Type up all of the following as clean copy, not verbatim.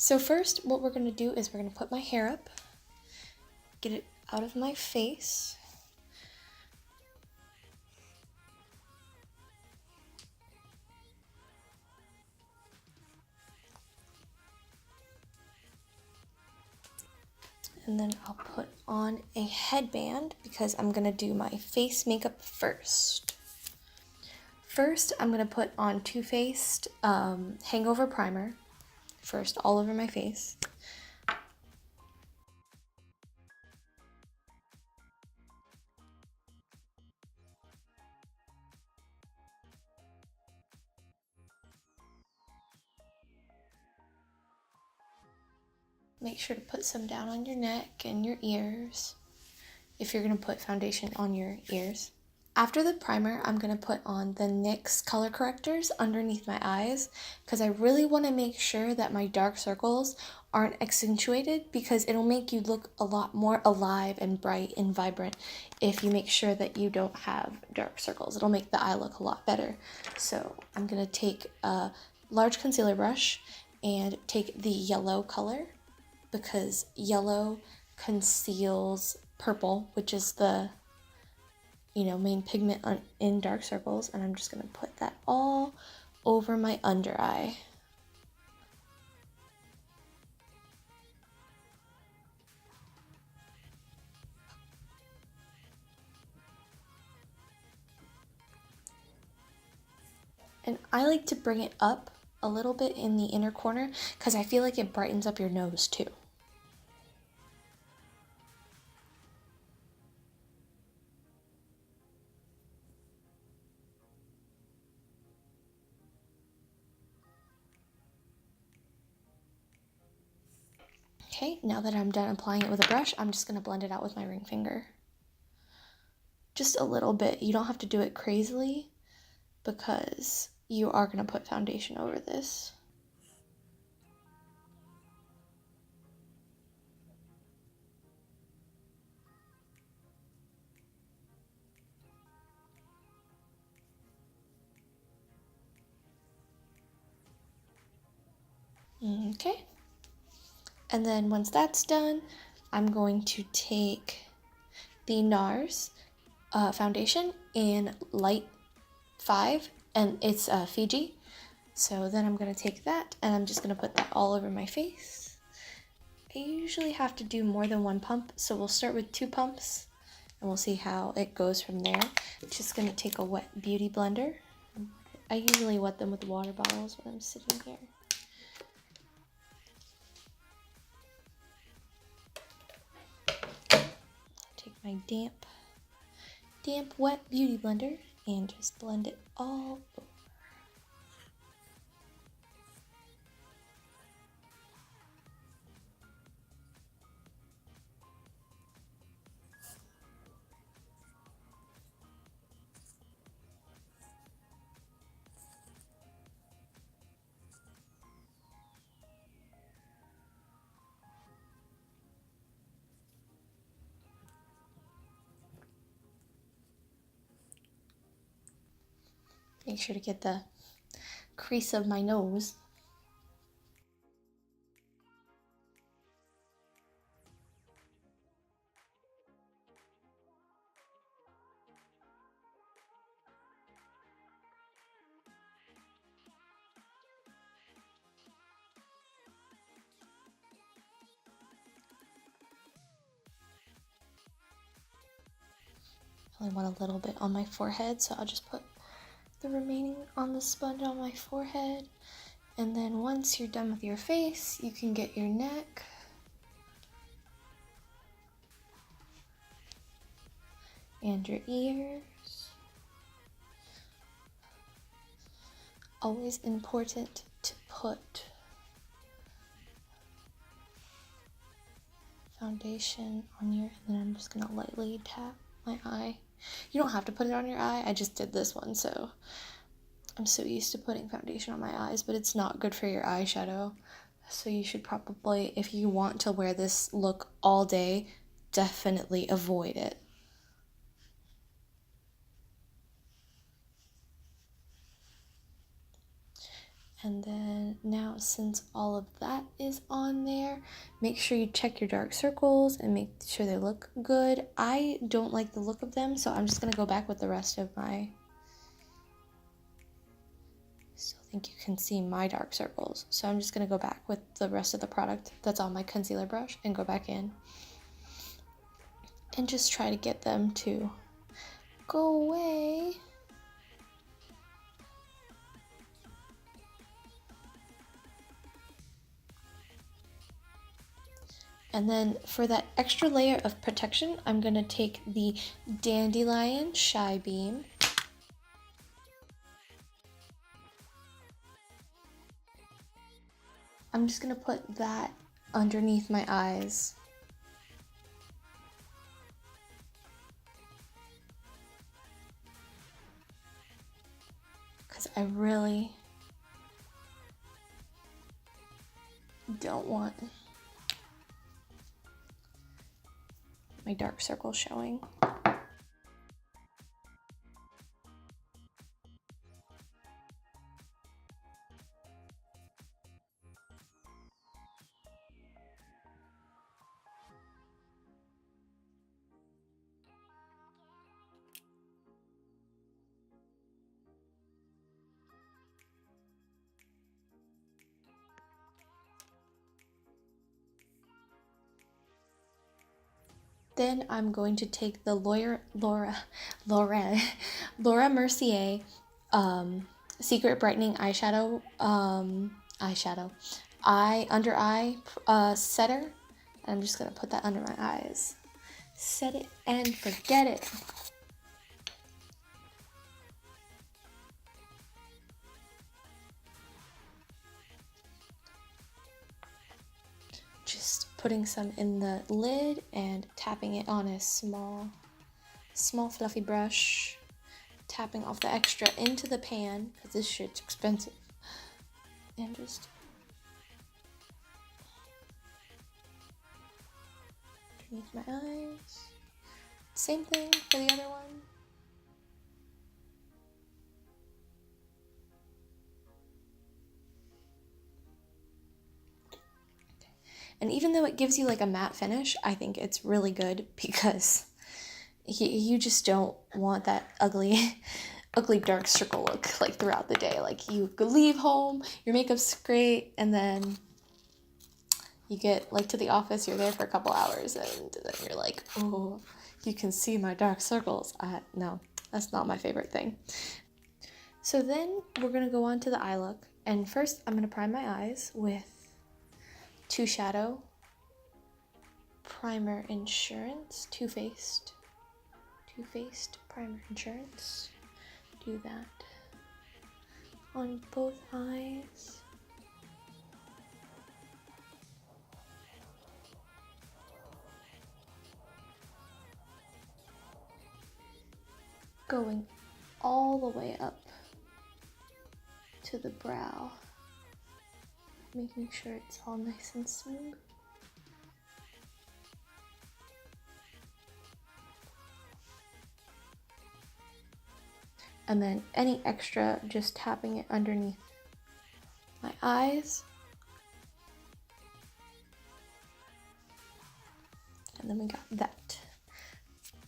So first, what we're going to do is we're going to put my hair up, get it out of my face. And then I'll put on a headband because I'm going to do my face makeup first. First, I'm going to put on Too Faced Hangover Primer, first all over my face. Make sure to put some down on your neck and your ears if you're going to put foundation on your ears. After the primer, I'm going to put on the NYX color correctors underneath my eyes because I really want to make sure that my dark circles aren't accentuated, because it'll make you look a lot more alive and bright and vibrant if you make sure that you don't have dark circles. It'll make the eye look a lot better. So I'm going to take a large concealer brush and take the yellow color, because yellow conceals purple, which is the main pigment in dark circles, and I'm just going to put that all over my under eye. And I like to bring it up a little bit in the inner corner because I feel like it brightens up your nose too. Okay, now that I'm done applying it with a brush, I'm just going to blend it out with my ring finger. Just a little bit. You don't have to do it crazily because you are going to put foundation over this. Okay. And then once that's done, I'm going to take the NARS foundation in light 5, and it's Fiji. So then I'm going to take that and I'm just going to put that all over my face. I usually have to do more than one pump, so we'll start with 2 pumps and we'll see how it goes from there. Just going to take a wet beauty blender. I usually wet them with water bottles when I'm sitting here. Take my damp wet beauty blender and just blend it all over. Make sure to get the crease of my nose. I only want a little bit on my forehead, so I'll just put the remaining on the sponge on my forehead. And then once you're done with your face, you can get your neck. And your ears. Always important to put foundation on your, and then I'm just gonna lightly tap my eye. You don't have to put it on your eye, I just did this one, so I'm so used to putting foundation on my eyes, but it's not good for your eyeshadow. So you should probably, if you want to wear this look all day, definitely avoid it. And then now, since all of that is on there, make sure you check your dark circles and make sure they look good. I don't like the look of them, so I'm just gonna go back with the rest of my, still think you can see my dark circles. So I'm just gonna go back with the rest of the product that's on my concealer brush and go back in and just try to get them to go away. And then for that extra layer of protection, I'm gonna take the Dandelion Shy Beam. I'm just gonna put that underneath my eyes. Because I really don't want my dark circle showing. Then I'm going to take the Laura Mercier Secret Brightening Eyeshadow under eye setter. And I'm just gonna put that under my eyes. Set it and forget it. Just putting some in the lid and tapping it on a small fluffy brush, tapping off the extra into the pan because this shit's expensive, and just underneath my eyes. Same thing for the other one. And even though it gives you like a matte finish, I think it's really good because you just don't want that ugly dark circle look like throughout the day. Like you leave home, your makeup's great, and then you get like to the office, you're there for a couple hours, and then you're like, oh, you can see my dark circles. No, that's not my favorite thing. So then we're gonna go on to the eye look. And first I'm gonna prime my eyes with Too Shadow Primer Insurance, Too Faced Primer Insurance. Do that on both eyes. Going all the way up to the brow, making sure it's all nice and smooth. And then any extra, just tapping it underneath my eyes. And then we got that.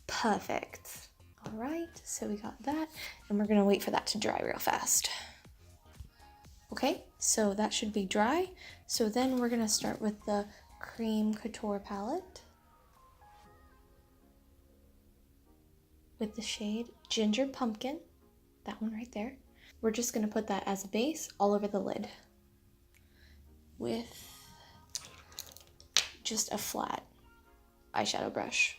Perfect. All right, so we got that, and we're gonna wait for that to dry real fast. Okay, so that should be dry. So then we're gonna start with the Cream Couture palette with the shade Ginger Pumpkin, that one right there. We're just gonna put that as a base all over the lid with just a flat eyeshadow brush.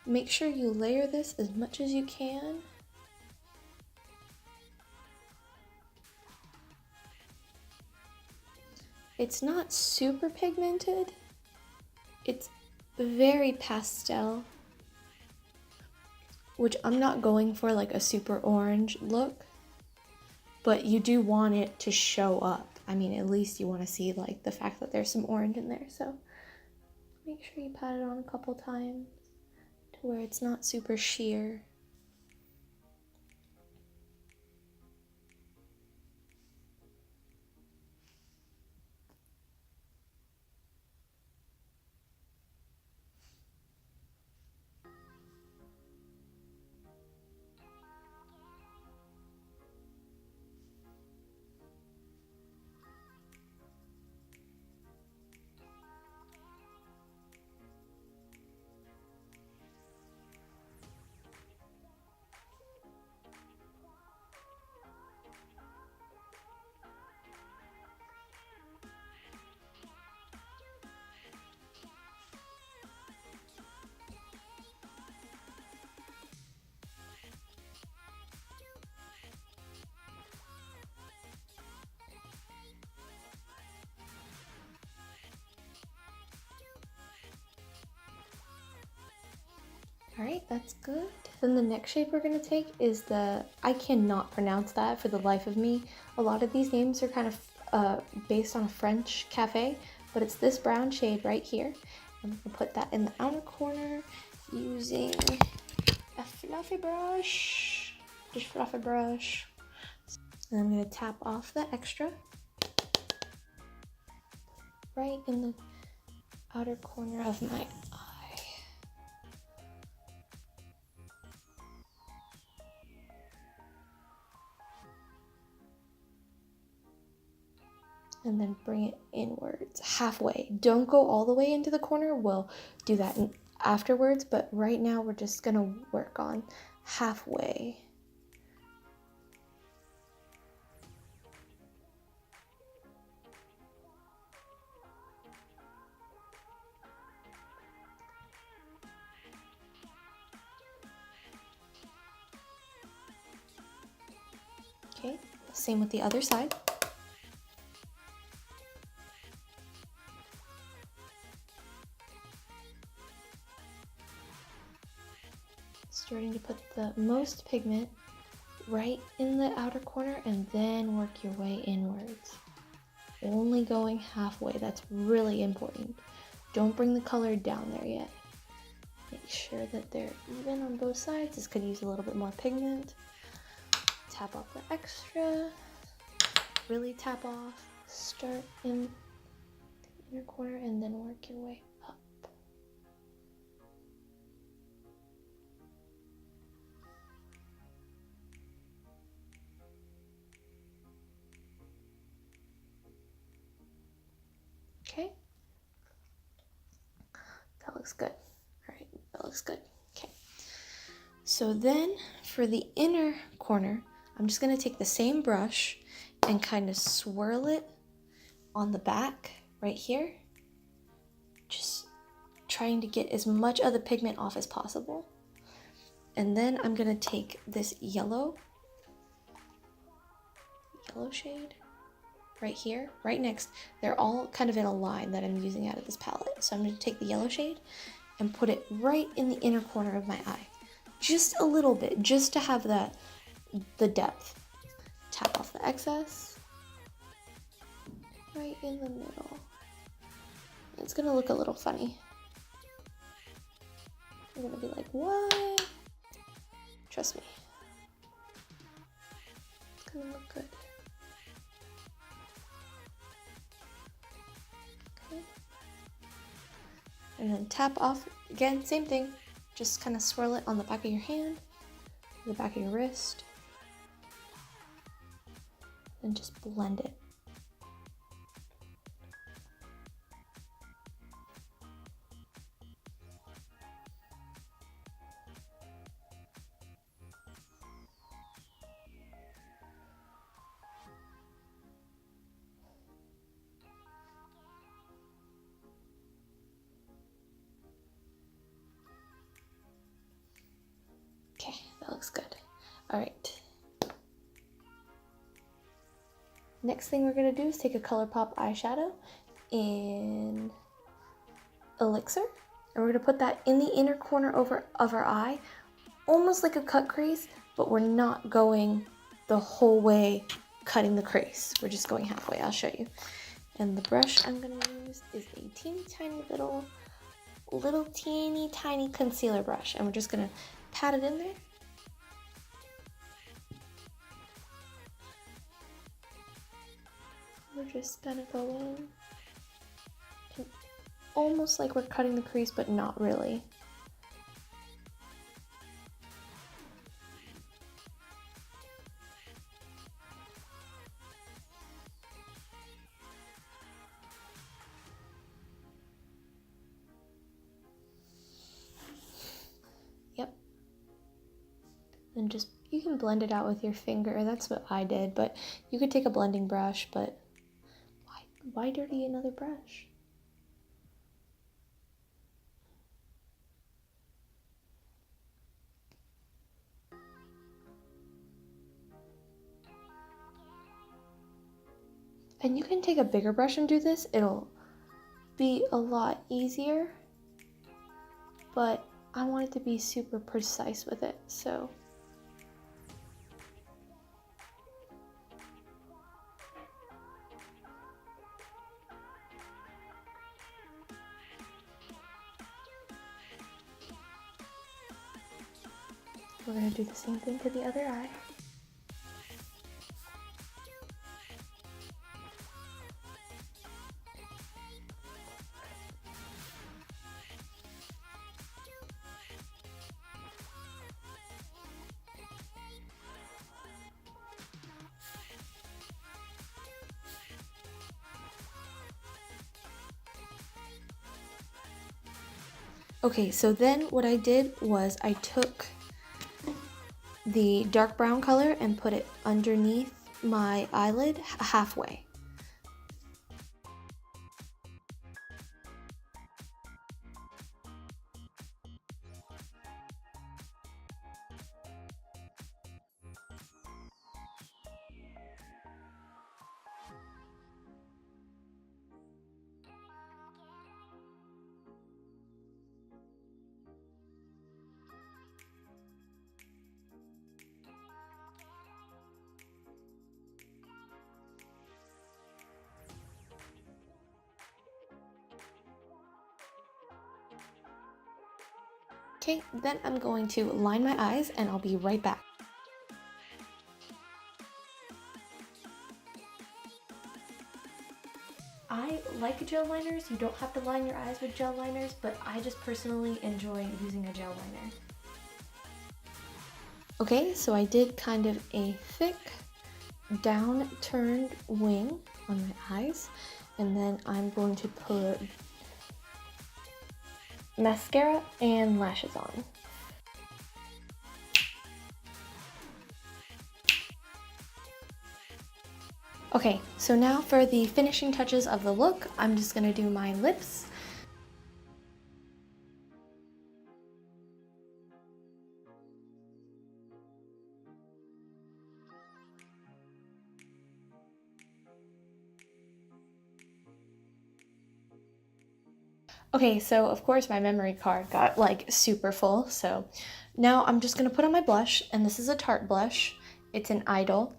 Make sure you layer this as much as you can. It's not super pigmented, It's very pastel, which I'm not going for like a super orange look, but you do want it to show up. I mean, at least you want to see like the fact that there's some orange in there. So make sure you pat it on a couple times to where it's not super sheer. All right, that's good. Then the next shape we're gonna take is I cannot pronounce that for the life of me. A lot of these names are kind of based on a French cafe, but it's this brown shade right here. I'm gonna put that in the outer corner using a fluffy brush, just fluffy brush. And I'm gonna tap off the extra right in the outer corner of my eye. And then bring it inwards, halfway. Don't go all the way into the corner. We'll do that afterwards, but right now we're just gonna work on halfway. Okay, same with the other side. Starting to put the most pigment right in the outer corner and then work your way inwards. Only going halfway, that's really important. Don't bring the color down there yet. Make sure that they're even on both sides. This could use a little bit more pigment. Tap off the extra, really tap off, start in the inner corner and then work your way up. Okay, that looks good. All right, that looks good. Okay, so then for the inner corner, I'm just gonna take the same brush and kind of swirl it on the back right here. Just trying to get as much of the pigment off as possible. And then I'm gonna take this yellow shade right here, right next. They're all kind of in a line that I'm using out of this palette. So I'm gonna take the yellow shade and put it right in the inner corner of my eye. Just a little bit, just to have the depth. Tap off the excess. Right in the middle. It's gonna look a little funny. You're gonna be like, what? Trust me. It's gonna look good. Okay. And then tap off, again, same thing. Just kind of swirl it on the back of your hand, the back of your wrist, and just blend it. Okay, that looks good. All right. Next thing we're gonna do is take a ColourPop eyeshadow in elixir, and we're gonna put that in the inner corner of our eye, almost like a cut crease, but we're not going the whole way cutting the crease. We're just going halfway. I'll show you. And the brush I'm gonna use is a teeny tiny little teeny tiny concealer brush, and we're just gonna pat it in there. We're just gonna go in, and almost like we're cutting the crease, but not really. Yep. And just, you can blend it out with your finger. That's what I did, but you could take a blending brush, but why dirty another brush? And you can take a bigger brush and do this. It'll be a lot easier, but I want it to be super precise with it, so. We're gonna do the same thing to the other eye. Okay, so then what I did was I took the dark brown color and put it underneath my eyelid halfway. Okay, then I'm going to line my eyes and I'll be right back. I like gel liners. You don't have to line your eyes with gel liners, but I just personally enjoy using a gel liner. Okay, so I did kind of a thick down-turned wing on my eyes, and then I'm going to put mascara and lashes on. Okay, so now for the finishing touches of the look, I'm just gonna do my lips. Okay, so of course my memory card got like super full, so now I'm just gonna put on my blush, and this is a Tarte blush. It's an Idol,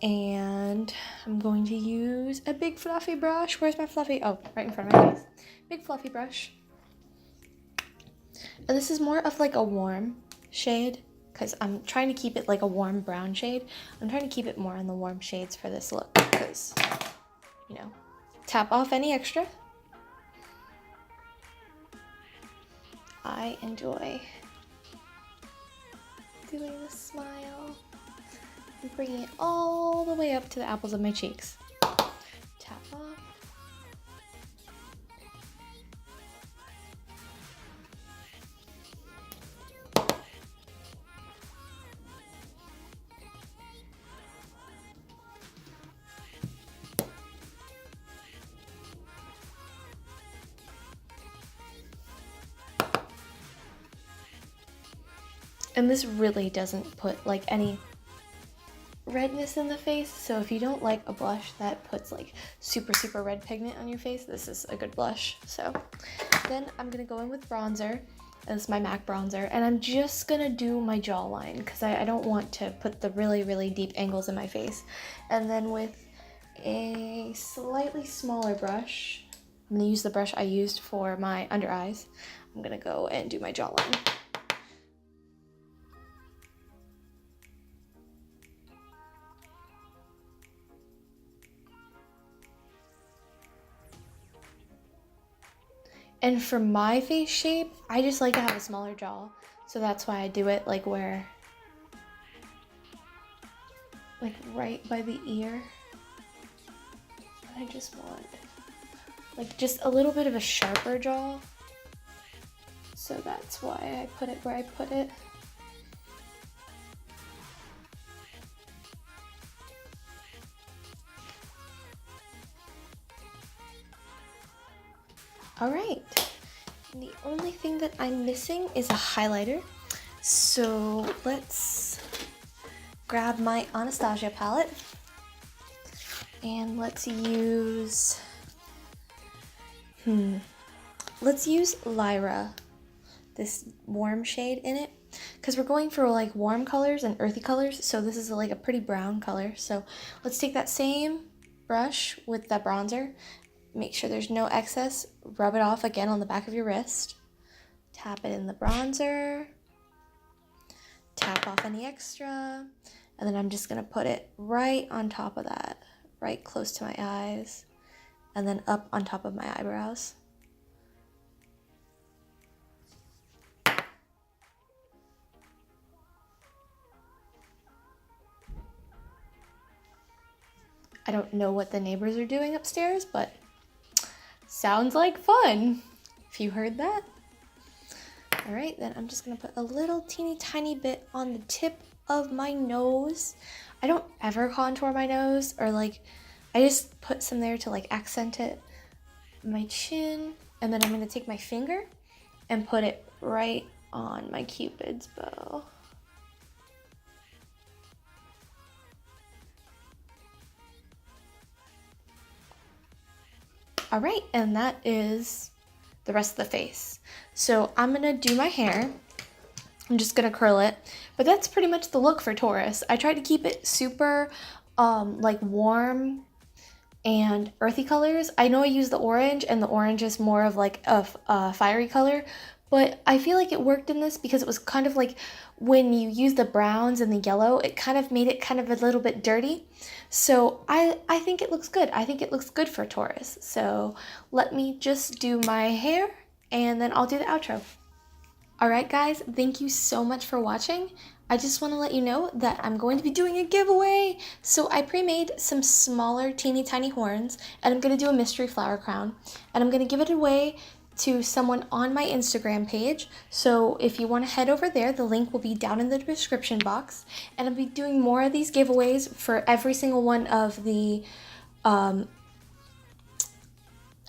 and I'm going to use a big fluffy brush. Where's my fluffy? Oh, right in front of my face. Big fluffy brush. And this is more of like a warm shade, because I'm trying to keep it like a warm brown shade. I'm trying to keep it more on the warm shades for this look, because, you know, tap off any extra. I enjoy doing the smile and bringing it all the way up to the apples of my cheeks. Tap off. And this really doesn't put like any redness in the face. So if you don't like a blush that puts like super red pigment on your face, this is a good blush. So then I'm gonna go in with bronzer. This is my MAC bronzer, and I'm just gonna do my jawline because I don't want to put the really deep angles in my face. And then with a slightly smaller brush, I'm gonna use the brush I used for my under eyes. I'm gonna go and do my jawline. And for my face shape, I just like to have a smaller jaw. So that's why I do it like where, like right by the ear. I just want like just a little bit of a sharper jaw. So that's why I put it where I put it. All right, and the only thing that I'm missing is a highlighter. So let's grab my Anastasia palette and let's use, Lyra, this warm shade in it, because we're going for like warm colors and earthy colors. So this is like a pretty brown color. So let's take that same brush with that bronzer. Make sure there's no excess. Rub it off again on the back of your wrist. Tap it in the bronzer. Tap off any extra. And then I'm just going to put it right on top of that, right close to my eyes, and then up on top of my eyebrows. I don't know what the neighbors are doing upstairs, but sounds like fun, if you heard that. All right, then I'm just gonna put a little teeny tiny bit on the tip of my nose. I don't ever contour my nose, or like, I just put some there to like accent it. My chin, and then I'm gonna take my finger and put it right on my Cupid's bow. All right, and that is the rest of the face. So I'm gonna do my hair. I'm just gonna curl it, but that's pretty much the look for Taurus. I tried to keep it super like warm and earthy colors. I know I use the orange, and the orange is more of like a fiery color, but I feel like it worked in this because it was kind of like when you use the browns and the yellow, it kind of made it kind of a little bit dirty. So I think it looks good. I think it looks good for Taurus. So let me just do my hair and then I'll do the outro. All right, guys, thank you so much for watching. I just want to let you know that I'm going to be doing a giveaway. So I pre-made some smaller, teeny tiny horns, and I'm going to do a mystery flower crown, and I'm going to give it away to someone on my Instagram page. So if you want to head over there, the link will be down in the description box, and I'll be doing more of these giveaways for every single one of the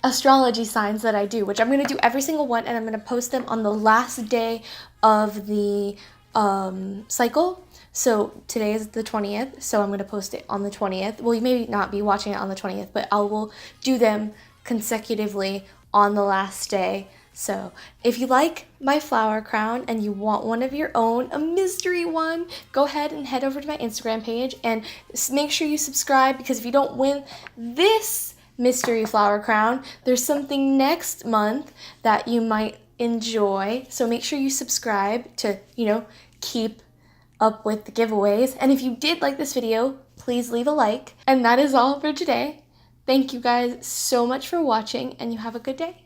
astrology signs that I do, which I'm going to do every single one, and I'm going to post them on the last day of the cycle. So today is the 20th, so I'm going to post it on the 20th. Well, you may not be watching it on the 20th, but I will do them consecutively on the last day. So if you like my flower crown and you want one of your own, a mystery one, go ahead and head over to my Instagram page and make sure you subscribe, because if you don't win this mystery flower crown, there's something next month that you might enjoy. So make sure you subscribe to, keep up with the giveaways. And if you did like this video, please leave a like. And that is all for today. Thank you guys so much for watching, and you have a good day.